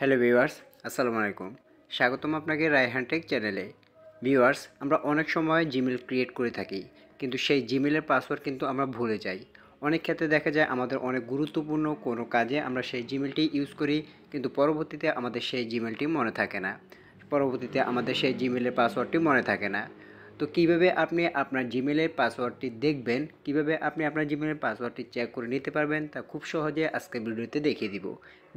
Hello viewers, আসসালামু আলাইকুম। স্বাগতম আপনাকে রায়হান টেক চ্যানেলে। ভিউয়ার্স, আমরা অনেক সময় জিমেল ক্রিয়েট করে থাকি, কিন্তু সেই জিমেলের পাসওয়ার্ড কিন্তু আমরা ভুলে যাই। অনেক ক্ষেত্রে দেখা যায় আমাদের অনেক গুরুত্বপূর্ণ কোনো কাজে আমরা সেই জিমেলটি ইউজ করি, কিন্তু পরবর্তীতে আমাদের সেই জিমেলটি মনে থাকে না। পরবর্তীতে আমাদের সেই জিমেলের পাসওয়ার্ডটি মনে থাকে না। তো কিভাবে আপনি আপনার জিমেলের পাসওয়ার্ডটি দেখবেন, কিভাবে আপনি আপনার জিমেলের পাসওয়ার্ডটি চেক করে নিতে পারবেন, তা খুব সহজে আজকের ভিডিওতে দেখিয়ে দিব।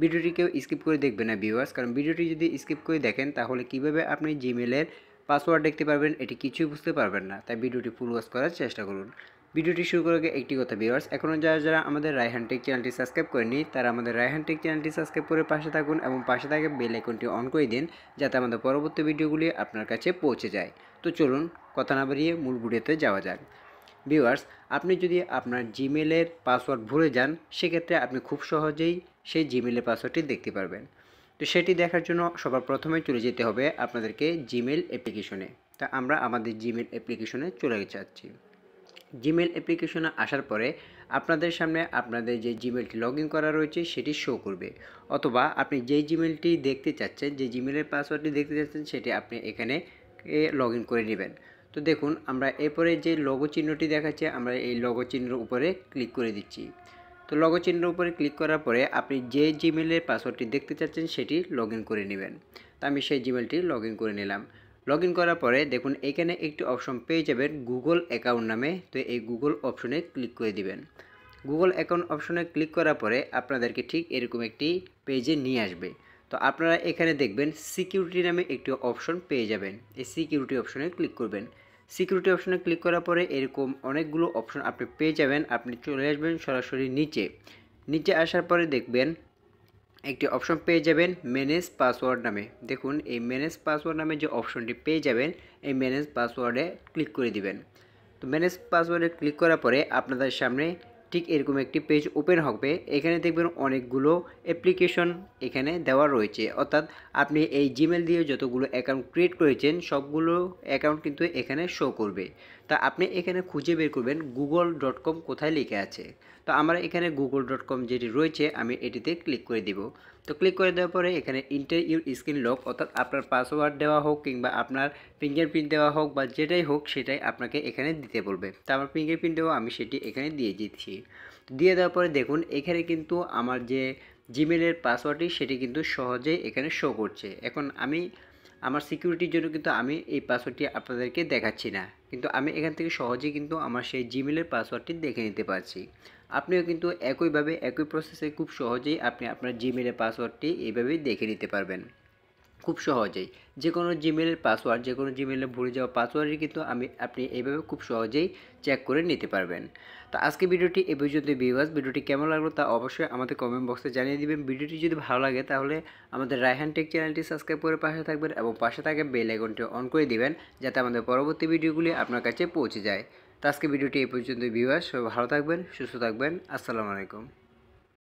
ভিডিওটি কেউ স্কিপ করে দেখবেন না ভিউয়ার্স, কারণ ভিডিওটি যদি স্কিপ করে দেখেন তাহলে কিভাবে আপনি জিমেলের পাসওয়ার্ড দেখতে পারবেন এটি কিছুই বুঝতে পারবেন না। তাই ভিডিওটি ফুল ওয়াচ করার চেষ্টা করুন। ভিডিওটি শুরু করার আগে একটি কথা ভিউয়ার্স, এখনও যারা আমাদের রায়হান টেক চ্যানেলটি সাবস্ক্রাইব করেনি তারা আমাদের রায়হান টেক চ্যানেলটি সাবস্ক্রাইব করে পাশে থাকুন এবং পাশে থাকা বেল আইকনটি অন করে দিন, যাতে আমাদের পরবর্তী ভিডিওগুলি আপনার কাছে পৌঁছে যায়। তো চলুন কথা না বাড়িয়ে মূল ভিডিওতে যাওয়া যাক। ভিউয়ার্স, আপনি যদি আপনার জিমেলের পাসওয়ার্ড ভুলে যান, সেক্ষেত্রে আপনি খুব সহজেই সেই জিমেলের পাসওয়ার্ডটি দেখতে পারবেন। তো সেটি দেখার জন্য সবার প্রথমে চলে যেতে হবে আপনাদেরকে জিমেল অ্যাপ্লিকেশনে। তা আমরা আমাদের জিমেল অ্যাপ্লিকেশনে চলে যাচ্ছি। জিমেল অ্যাপ্লিকেশনে আসার পরে আপনাদের সামনে আপনাদের যে জিমেলটি লগ ইন করা রয়েছে সেটি শো করবে, অথবা আপনি যেই জিমেলটি দেখতে চাচ্ছেন, যে জিমেলের পাসওয়ার্ডটি দেখতে চাচ্ছেন, সেটি আপনি এখানে লগ ইন করে নেবেন। তো দেখুন, আমরা এরপরে যে লগো চিহ্নটি দেখাচ্ছে, আমরা এই লগো চিহ্নের উপরে ক্লিক করে দিচ্ছি। তো লগো চিহ্নের উপরে ক্লিক করার পরে আপনি যে জিমেলের পাসওয়ার্ডটি দেখতে চাচ্ছেন সেটি লগ ইন করে নেবেন। তো আমি সেই জিমেলটি লগ ইন করে নিলাম। লগ ইন করার পরে দেখুন এখানে একটি অপশন পেয়ে যাবেন গুগল অ্যাকাউন্ট নামে। তো এই গুগল অপশনে ক্লিক করে দিবেন। গুগল অ্যাকাউন্ট অপশনে ক্লিক করার পরে আপনাদেরকে ঠিক এরকম একটি পেজে নিয়ে আসবে। তো আপনারা এখানে দেখবেন সিকিউরিটি নামে একটি অপশন পেয়ে যাবেন। এই সিকিউরিটি অপশনে ক্লিক করবেন। সিকিউরিটি অপশনে ক্লিক করার পরে এরকম অনেকগুলো অপশন আপনি পেয়ে যাবেন। আপনি চলে আসবেন সরাসরি নিচে আসার পরে দেখবেন একটি অপশন পেয়ে যাবেন ম্যানেজ পাসওয়ার্ড নামে। দেখুন এই ম্যানেজ পাসওয়ার্ড নামে যে অপশনটি পেয়ে যাবেন, এই ম্যানেজ পাসওয়ার্ডে ক্লিক করে দিবেন। তো ম্যানেজ পাসওয়ার্ডে ক্লিক করার পরে আপনাদের সামনে ঠিক এরকম একটি পেজ ওপেন হবে। এখানে দেখবেন অনেকগুলো অ্যাপ্লিকেশন এখানে দেওয়া রয়েছে, অর্থাৎ আপনি এই জিমেল দিয়ে যতগুলো অ্যাকাউন্ট ক্রিয়েট করেছেন সবগুলো অ্যাকাউন্ট কিন্তু এখানে শো করবে। তা আপনি এখানে খুঁজে বের করবেন google.com কোথায় লেখা আছে। তো আমরা এখানে google.com যেটি রয়েছে আমি এটিতে ক্লিক করে দিব। তো ক্লিক করে দেওয়ার পরে এখানে ইন্টার ইউর স্ক্রিন লক, অর্থাৎ আপনার পাসওয়ার্ড দেওয়া হোক কিংবা আপনার ফিঙ্গারপ্রিন্ট দেওয়া হোক বা যেটাই হোক সেটাই আপনাকে এখানে দিতে বলবে। তো আমার ফিঙ্গারপ্রিন্ট দেওয়া, আমি সেটি এখানে দিয়ে দিচ্ছি। দিয়ে দেওয়ার পরে দেখুন এখানে কিন্তু আমার যে জিমেলের পাসওয়ার্ডটি সেটি কিন্তু সহজেই এখানে শো করছে। এখন আমি আমার সিকিউরিটির জন্য কিন্তু আমি এই পাসওয়ার্ডটি আপনাদেরকে দেখাচ্ছি না, কিন্তু আমি এখান থেকে সহজেই কিন্তু আমার সেই জিমেলের পাসওয়ার্ডটি দেখে নিতে পারছি। আপনিও কিন্তু একইভাবে একই প্রসেসে খুব সহজেই আপনি আপনার জিমেলের পাসওয়ার্ডটি এইভাবেই দেখে নিতে পারবেন খুব সহজেই। যে কোনো জিমেলের পাসওয়ার্ড, যে কোনো জিমেলে ভুলে যাওয়া পাসওয়ার্ডই কিন্তু আপনি এইভাবে খুব সহজেই চেক করে নিতে পারবেন। তো আজকে ভিডিওটি এই পর্যন্ত ভিউয়ার্স, ভিডিওটি কেমন লাগলো তা অবশ্যই আমাদের কমেন্ট বক্সে জানিয়ে দিবেন। ভিডিওটি যদি ভালো লাগে তাহলে আমাদের রায়হান টেক চ্যানেলটি সাবস্ক্রাইব করে পাশে থাকবেন এবং পাশে থাকা বেল আইকনটি অন করে দিবেন, যাতে আমাদের পরবর্তী ভিডিওগুলি আপনার কাছে পৌঁছে যায়। তো আজকে ভিডিওটি এই পর্যন্ত ভিউয়ার্স, সবাই ভালো থাকবেন, সুস্থ থাকবেন। আসসালামু আলাইকুম।